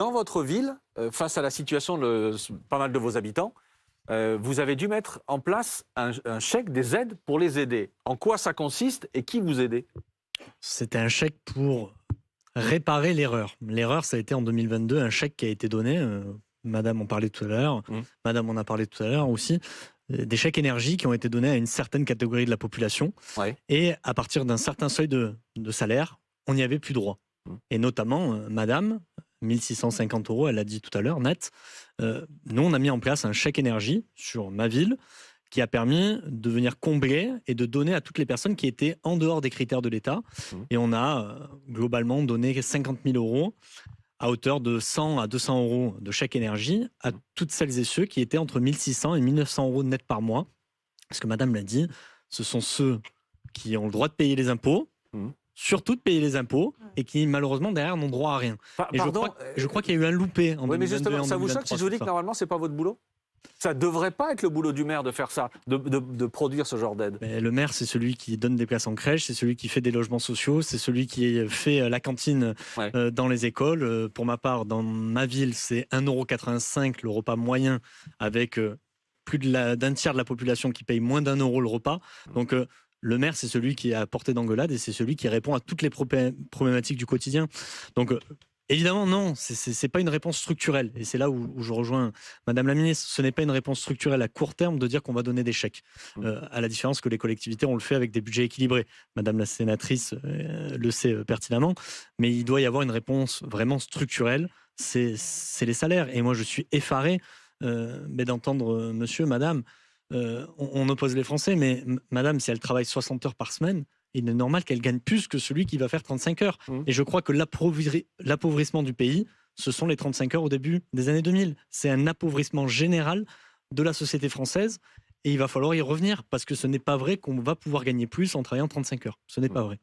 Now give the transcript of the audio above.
Dans votre ville, face à la situation de pas mal de vos habitants, vous avez dû mettre en place un chèque, des aides pour les aider. En quoi ça consiste et qui vous aidez? C'était un chèque pour réparer l'erreur. L'erreur, ça a été en 2022, un chèque qui a été donné, madame en parlait tout à l'heure, Mmh. madame en a parlé tout à l'heure aussi, des chèques énergie qui ont été donnés à une certaine catégorie de la population Ouais. et à partir d'un certain seuil de salaire, on n'y avait plus droit. Mmh. Et notamment, madame, 1650 €, elle l'a dit tout à l'heure, net. Nous, on a mis en place un chèque énergie sur ma ville qui a permis de venir combler et de donner à toutes les personnes qui étaient en dehors des critères de l'État. Mmh. Et on a globalement donné 50 000 € à hauteur de 100 à 200 € de chèque énergie à Mmh. toutes celles et ceux qui étaient entre 1600 et 1900 € net par mois. Parce que madame l'a dit, ce sont ceux qui ont le droit de payer les impôts, Mmh. surtout de payer les impôts, et qui malheureusement derrière n'ont droit à rien. Et Pardon. je crois qu'il y a eu un loupé en Oui, mais 2022 et justement, en ça vous choque 2023 si je vous sur dis que ça. normalement, c'est pas votre boulot? Ça devrait pas être le boulot du maire de faire ça, de produire ce genre d'aide. Mais le maire, c'est celui qui donne des places en crèche, c'est celui qui fait des logements sociaux, c'est celui qui fait la cantine Ouais. dans les écoles. Pour ma part, dans ma ville, c'est 1,85 € le repas moyen, avec plus d'un tiers de la population qui paye moins d'1 € le repas. Donc le maire, c'est celui qui est à portée d'engueulade et c'est celui qui répond à toutes les problématiques du quotidien. Donc évidemment, non, c'est pas une réponse structurelle. Et c'est là où je rejoins Madame la ministre. Ce n'est pas une réponse structurelle à court terme de dire qu'on va donner des chèques. À la différence que les collectivités, on le fait avec des budgets équilibrés. Madame la sénatrice le sait pertinemment. Mais il doit y avoir une réponse vraiment structurelle. C'est les salaires. Et moi, je suis effaré mais d'entendre monsieur, madame, on oppose les Français, mais madame, si elle travaille 60 heures par semaine, il est normal qu'elle gagne plus que celui qui va faire 35 heures. Mmh. Et je crois que l'appauvrissement du pays, ce sont les 35 heures au début des années 2000. C'est un appauvrissement général de la société française et il va falloir y revenir parce que ce n'est pas vrai qu'on va pouvoir gagner plus en travaillant 35 heures. Ce n'est pas vrai.